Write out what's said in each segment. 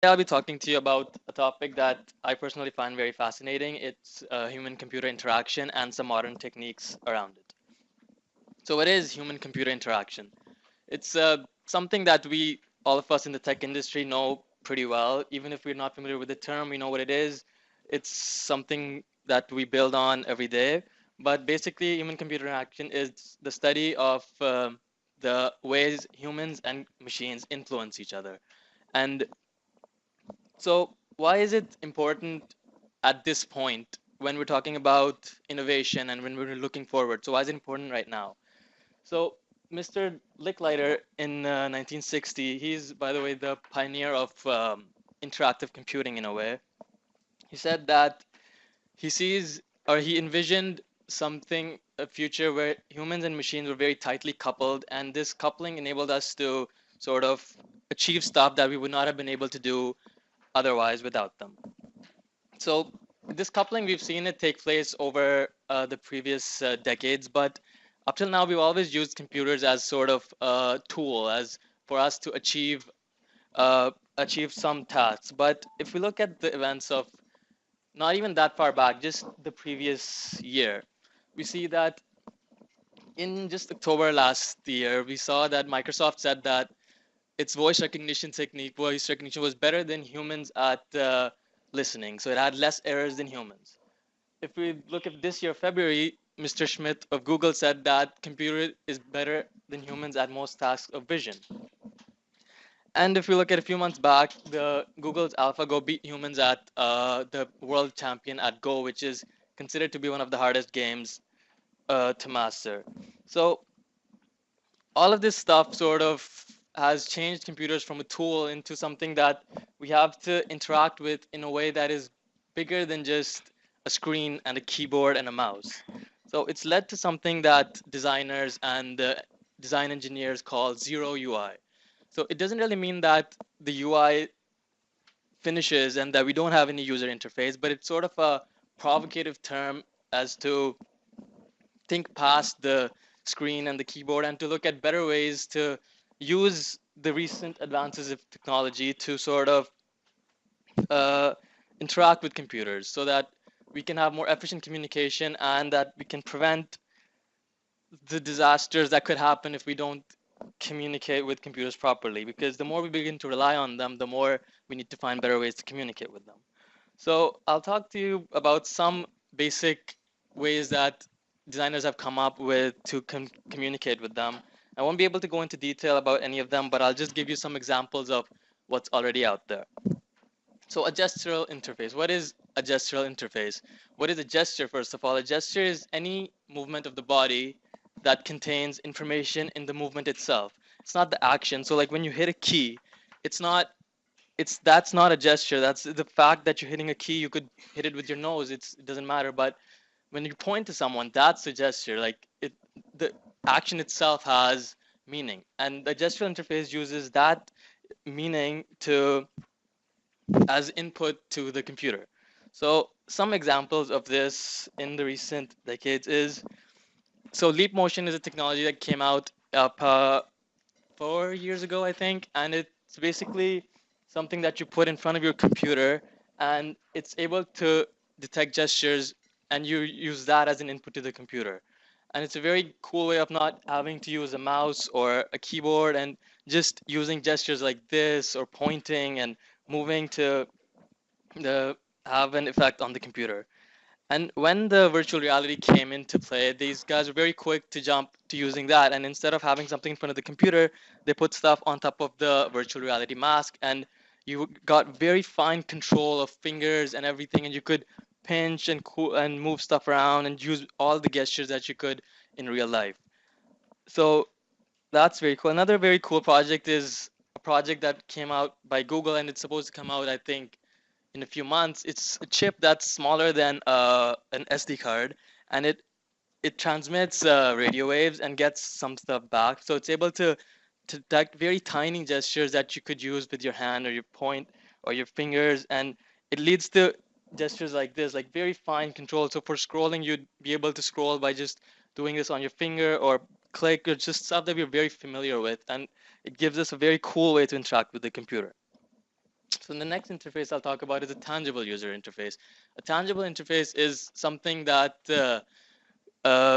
I'll be talking to you about a topic that I personally find very fascinating. It's human-computer interaction and some modern techniques around it. So, what is human-computer interaction? It's something that all of us in the tech industry, know pretty well. Even if we're not familiar with the term, we know what it is. It's something that we build on every day. But basically, human-computer interaction is the study of the ways humans and machines influence each other. And so, why is it important at this point when we're talking about innovation and when we're looking forward? So, why is it important right now? So, Mr. Licklider in 1960, he's, by the way, the pioneer of interactive computing in a way. He said that he sees or he envisioned a future where humans and machines were very tightly coupled, and this coupling enabled us to sort of achieve stuff that we would not have been able to do otherwise without them. So this coupling, we've seen it take place over the previous decades, but up till now, we've always used computers as sort of a tool, as for us to achieve some tasks. But if we look at the events of not even that far back, just the previous year, we see that in just October last year, we saw that Microsoft said that its voice recognition was better than humans at listening. So it had less errors than humans. If we look at this year, February, Mr. Schmidt of Google said that computer is better than humans at most tasks of vision. And if we look at a few months back, the Google's AlphaGo beat humans at the world champion at Go, which is considered to be one of the hardest games to master. So all of this stuff sort of has changed computers from a tool into something that we have to interact with in a way that is bigger than just a screen and a keyboard and a mouse. So it's led to something that designers and design engineers call zero UI. So it doesn't really mean that the UI finishes and that we don't have any user interface, but it's sort of a provocative term as to think past the screen and the keyboard and to look at better ways to use the recent advances of technology to sort of uh, interact with computers so that we can have more efficient communication and that we can prevent the disasters that could happen if we don't communicate with computers properly. Because the more we begin to rely on them, the more we need to find better ways to communicate with them. So I'll talk to you about some basic ways that designers have come up with to communicate with them. I won't be able to go into detail about any of them, but I'll just give you some examples of what's already out there. So a gestural interface. What is a gestural interface? What is a gesture, first of all? A gesture is any movement of the body that contains information in the movement itself. It's not the action. So like when you hit a key, it's not that's not a gesture. That's the fact that you're hitting a key. You could hit it with your nose. It doesn't matter. But when you point to someone, that's a gesture. The action itself has meaning, and the gestural interface uses that meaning to as input to the computer. So some examples of this in the recent decades is Leap Motion is a technology that came out 4 years ago, I think, and it's basically something that you put in front of your computer, and it's able to detect gestures, and you use that as an input to the computer. And it's a very cool way of not having to use a mouse or a keyboard and just using gestures like this or pointing and moving to the have an effect on the computer. And when the virtual reality came into play, these guys were very quick to jump to using that. And instead of having something in front of the computer, they put stuff on top of the virtual reality mask. And you got very fine control of fingers and everything. And you could pinch and move stuff around and use all the gestures that you could in real life. So that's very cool. Another very cool project is a project that came out by Google, and it's supposed to come out, I think, in a few months. It's a chip that's smaller than an SD card, and it transmits radio waves and gets some stuff back. So it's able to detect very tiny gestures that you could use with your hand or your point or your fingers, and it leads to gestures like this, like very fine control. So for scrolling, you'd be able to scroll by just doing this on your finger or click or just stuff that we're very familiar with, and it gives us a very cool way to interact with the computer. So the next interface I'll talk about is a tangible user interface. A tangible interface is something that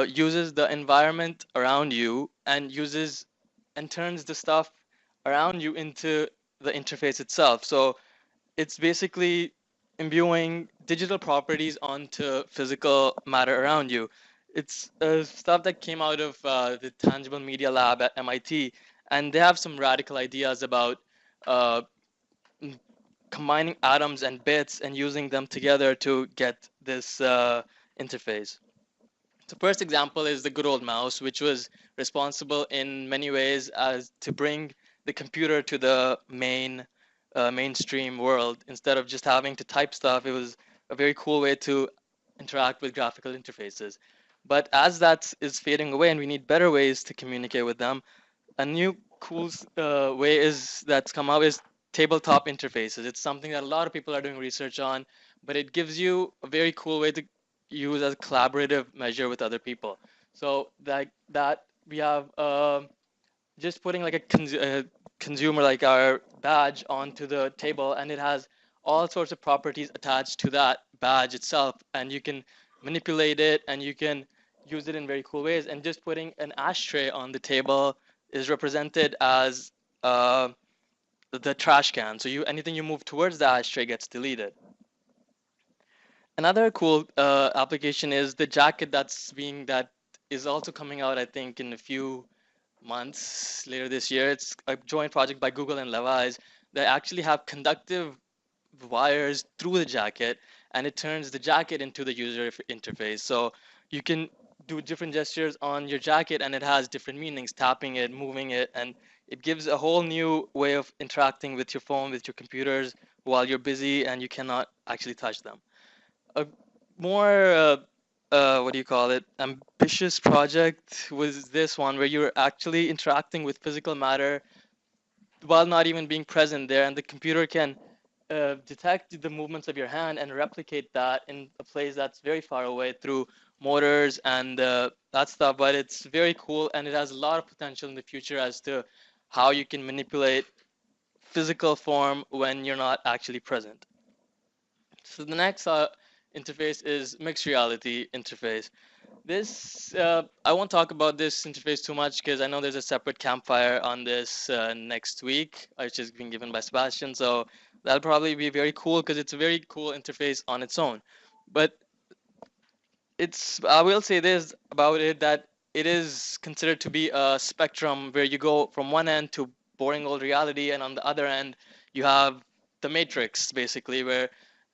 uses the environment around you and uses and turns the stuff around you into the interface itself. So it's basically imbuing digital properties onto physical matter around you. It's stuff that came out of the Tangible Media Lab at MIT, and they have some radical ideas about uh, combining atoms and bits and using them together to get this interface. The first example is the good old mouse, which was responsible in many ways as to bring the computer to the mainstream world. Instead of just having to type stuff, it was a very cool way to interact with graphical interfaces. But as that is fading away and we need better ways to communicate with them, a new cool way is that's come out is tabletop interfaces. It's something that a lot of people are doing research on, but it gives you a very cool way to use as a collaborative measure with other people. So that we have just putting like a consumer like our badge onto the table, and it has all sorts of properties attached to that badge itself, and you can manipulate it and you can use it in very cool ways. And just putting an ashtray on the table is represented as the trash can. So you anything you move towards the ashtray gets deleted. Another cool application is the jacket that is also coming out, I think, in a few months later this year. It's a joint project by Google and Levi's that actually have conductive wires through the jacket, and it turns the jacket into the user interface. So you can do different gestures on your jacket, and it has different meanings, tapping it, moving it, and it gives a whole new way of interacting with your phone, with your computers while you're busy and you cannot actually touch them. A more what do you call it, ambitious project was this one where you're actually interacting with physical matter while not even being present there, and the computer can detect the movements of your hand and replicate that in a place that's very far away through motors and that stuff. But it's very cool, and it has a lot of potential in the future as to how you can manipulate physical form when you're not actually present. So the next interface is mixed reality interface. This I won't talk about this interface too much because I know there's a separate campfire on this next week, which is being given by Sebastian. So that'll probably be very cool because it's a very cool interface on its own. But it's I will say this about it, that it is considered to be a spectrum where you go from one end to boring old reality, and on the other end you have the matrix, basically, where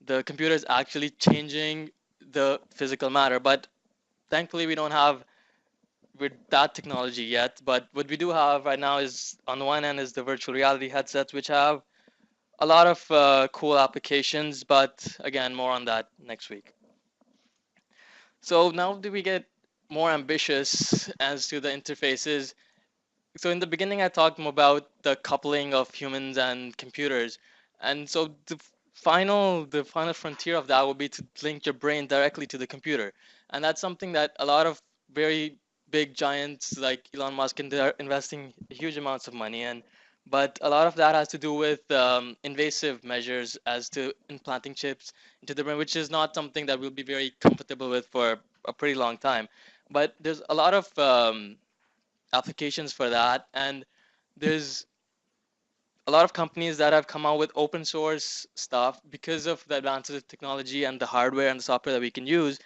the computer is actually changing the physical matter. But thankfully we don't have with that technology yet. But what we do have right now is, on the one end, is the virtual reality headsets, which have a lot of cool applications. But again, more on that next week. So now do we get more ambitious as to the interfaces. So in the beginning, I talked more about the coupling of humans and computers, and so the final frontier of that would be to link your brain directly to the computer, and that's something that a lot of very big giants like Elon Musk, and they're investing huge amounts of money in. But a lot of that has to do with invasive measures as to implanting chips into the brain, which is not something that we'll be very comfortable with for a pretty long time. But there's a lot of applications for that, and there's a lot of companies that have come out with open source stuff because of the advances of technology and the hardware and the software that we can use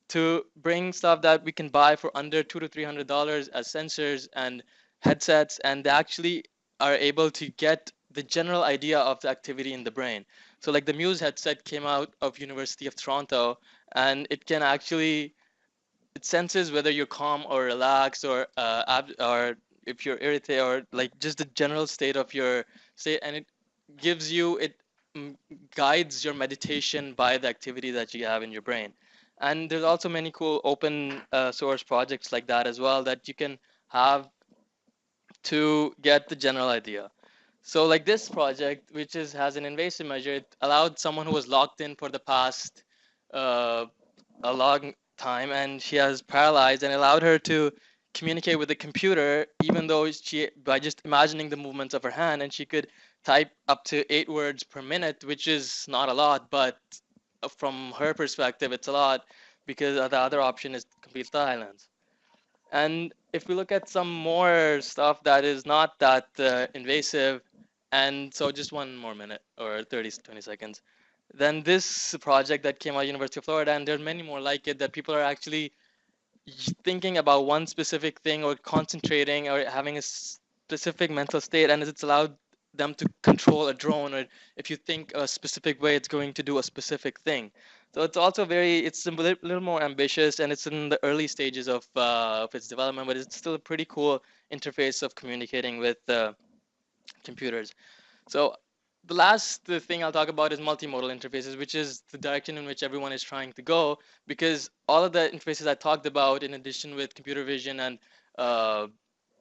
to bring stuff that we can buy for under $200 to $300 as sensors and headsets, and they actually are able to get the general idea of the activity in the brain. So like the Muse headset came out of University of Toronto, and it can actually, it senses whether you're calm or relaxed, or or if you're irritated, or like just the general state of your state, and it gives you it guides your meditation by the activity that you have in your brain. And there's also many cool open source projects like that as well that you can have to get the general idea. So like this project, which is has an invasive measure, it allowed someone who was locked in for the past uh, a long time, and she has paralyzed, and allowed her to communicate with the computer, even though she, by just imagining the movements of her hand, and she could type up to 8 words per minute, which is not a lot, but from her perspective, it's a lot because the other option is complete silence. And if we look at some more stuff that is not that invasive, and so just one more minute or 30, 20 seconds, then this project that came out of University of Florida, and there are many more like it, that people are actually thinking about one specific thing or concentrating or having a specific mental state, and it's allowed them to control a drone, or if you think a specific way, it's going to do a specific thing. So it's also it's a little more ambitious, and it's in the early stages of its development, but it's still a pretty cool interface of communicating with computers. So the last thing I'll talk about is multimodal interfaces, which is the direction in which everyone is trying to go, because all of the interfaces I talked about, in addition with computer vision and uh,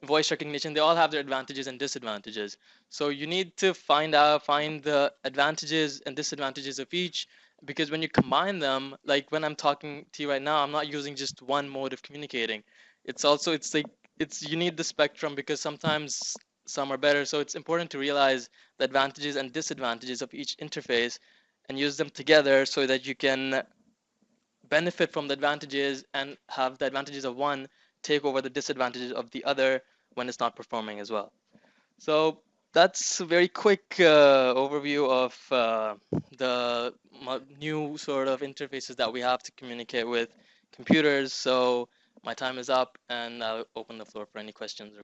voice recognition, they all have their advantages and disadvantages. So you need to find the advantages and disadvantages of each, because when you combine them, like when I'm talking to you right now, I'm not using just one mode of communicating. It's like you need the spectrum, because sometimes some are better. So it's important to realize the advantages and disadvantages of each interface and use them together so that you can benefit from the advantages and have the advantages of one take over the disadvantages of the other when it's not performing as well. So that's a very quick overview of the new sort of interfaces that we have to communicate with computers. So my time is up, and I'll open the floor for any questions.